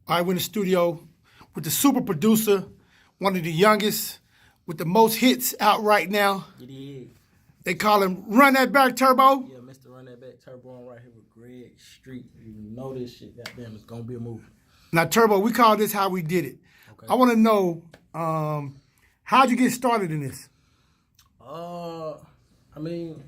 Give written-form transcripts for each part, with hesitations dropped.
I went in the studio with the super producer, one of the youngest, with the most hits out right now. It is. They call him Run That Back Turbo. Yeah, Mr. Run That Back Turbo on right here with Greg Street. You know this shit, goddamn, it's gonna be a movie. Now, Turbo, we call this How We Did It. Okay. I want to know, how'd you get started in this? I mean,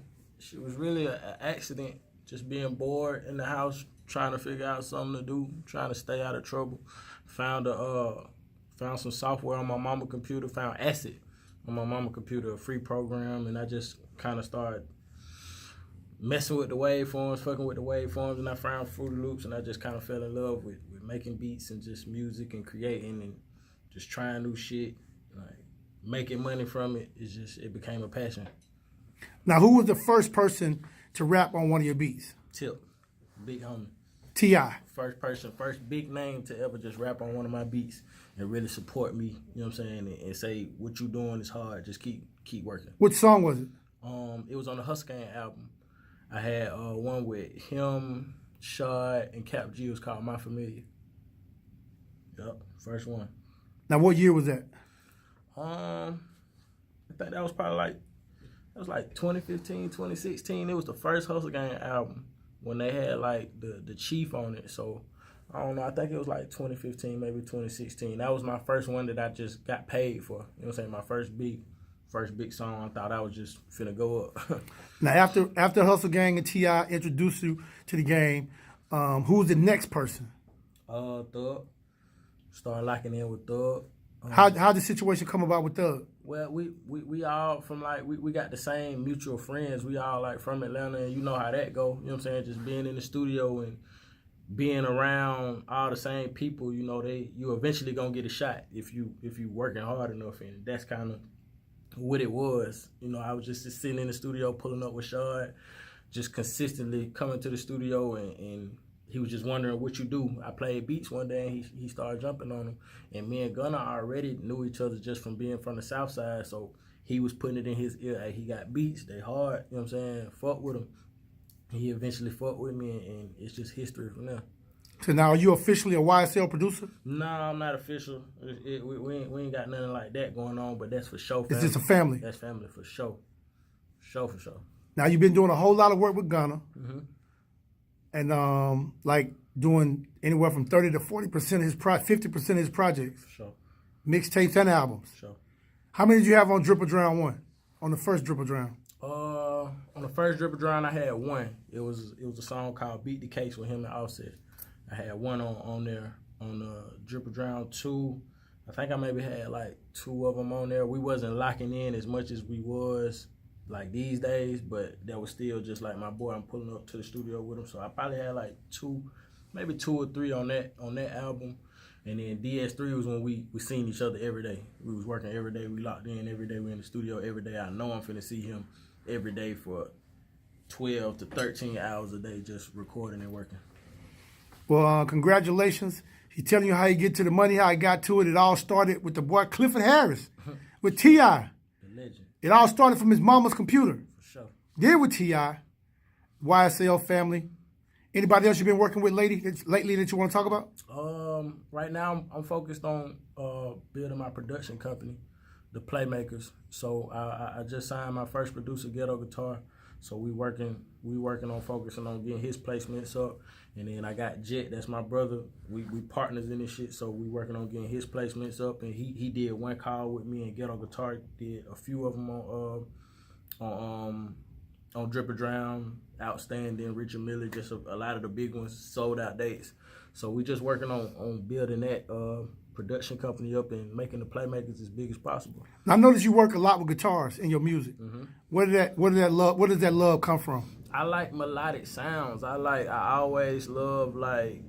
it was really an accident. Just being bored in the house, trying to figure out something to do, trying to stay out of trouble. Found some software on my mama's computer. Found Acid on my mama's computer, a free program, and I just kind of started messing with the waveforms, fucking with the waveforms, and I found Fruity Loops, and I just kind of fell in love with making beats and just music and creating and just trying new shit, like making money from it. It became a passion. Now, who was the first person to rap on one of your beats? Tip, big homie. T.I. First big name to ever just rap on one of my beats and really support me, you know what I'm saying, and say what you doing is hard, just keep working. What song was it? It was on the Hustle Gang album. I had one with him, Shad, and Cap G. It was called My Familiar. Yup, first one. Now, what year was that? I think that was probably like 2015, 2016. It was the first Hustle Gang album when they had like the Chief on it. So I don't know. I think it was like 2015, maybe 2016. That was my first one that I just got paid for. You know what I'm saying? My first big song. I thought I was just finna go up. Now, after Hustle Gang and T.I. introduced you to the game, who was the next person? Thug. Started locking in with Thug. How did the situation come about with Thug? Well, we all from like we got the same mutual friends. We all like from Atlanta, and you know how that go. You know what I'm saying? Just being in the studio and being around all the same people. You know, you eventually gonna get a shot if you working hard enough, and that's kind of what it was. You know, I was just sitting in the studio pulling up with Shad, just consistently coming to the studio and he was just wondering what you do. I played beats one day and he started jumping on them. And me and Gunna already knew each other just from being from the South Side. So he was putting it in his ear. Hey, he got beats, they hard, you know what I'm saying? Fuck with him. He eventually fucked with me and it's just history from there. So now, are you officially a YSL producer? No, I'm not official. We ain't got nothing like that going on, but that's for sure. It's just a family. That's family for sure. For sure. Now, you've been doing a whole lot of work with Gunna. Mm-hmm. And like doing anywhere from 30 to 40% of his 50% of his projects. For sure. Mixtapes and albums. For sure. How many did you have on Drip or Drown 1? On the first Drip or Drown? On the first Drip or Drown, I had one. It was a song called Beat the Case with him and Offset. I had one on there. On the Drip or Drown 2, I think I maybe had like 2 of them on there. We wasn't locking in as much as we was like these days, but that was still just like my boy. I'm pulling up to the studio with him, so I probably had like 2, maybe 2 or 3 on that album. And then DS3 was when we seen each other every day. We was working every day. We locked in every day. We in the studio every day. I know I'm finna see him every day for 12 to 13 hours a day, just recording and working. Well, congratulations. He's telling you how he get to the money, how he got to it. It all started with the boy Clifford Harris, with T.I. The legend. It all started from his mama's computer. For sure. Then with T.I., YSL family. Anybody else you've been working with lately that you want to talk about? Right now I'm focused on building my production company, the Playmakers. So I just signed my first producer, Ghetto Guitar. So we working on focusing on getting his placements up. And then I got Jet, that's my brother. We partners in this shit, so we working on getting his placements up. And he did one call with me, and Ghetto Guitar did a few of them on Drip or Drown, Outstanding, Richard Miller, just a lot of the big ones, sold out dates. So we just working on building that production company up and making the Playmakers as big as possible. Now, I noticed you work a lot with guitars in your music. Mm-hmm. Where does that love come from? I like melodic sounds. I always love like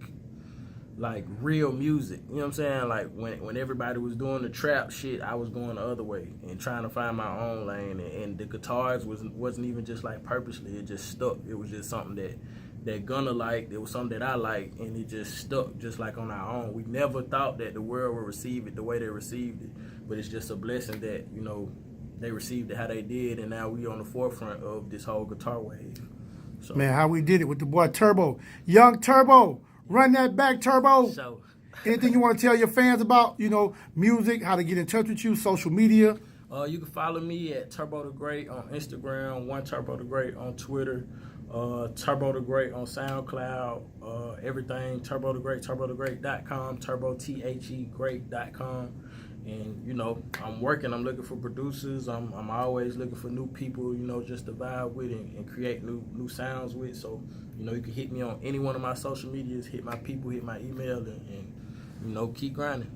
real music. You know what I'm saying? Like when everybody was doing the trap shit, I was going the other way and trying to find my own lane. And the guitars wasn't even just like purposely. It just stuck. It was just something that Gunna liked. It was something that I liked, and it just stuck just like on our own. We never thought that the world would receive it the way they received it, but it's just a blessing that, you know, they received it how they did, and now we on the forefront of this whole guitar wave. So, man, how we did it with the boy Turbo. Young Turbo, run that back, Turbo. So Anything you want to tell your fans about, music, how to get in touch with you, social media? You can follow me at Turbo the Great on Instagram, One Turbo the Great on Twitter, Turbo the Great on SoundCloud, everything Turbo the Great, TurboTheGreat.com, TurboTheGreat.com. And I'm working. I'm looking for producers. I'm always looking for new people, just to vibe with and create new sounds with. So, you can hit me on any one of my social medias, hit my people, hit my email, and keep grinding.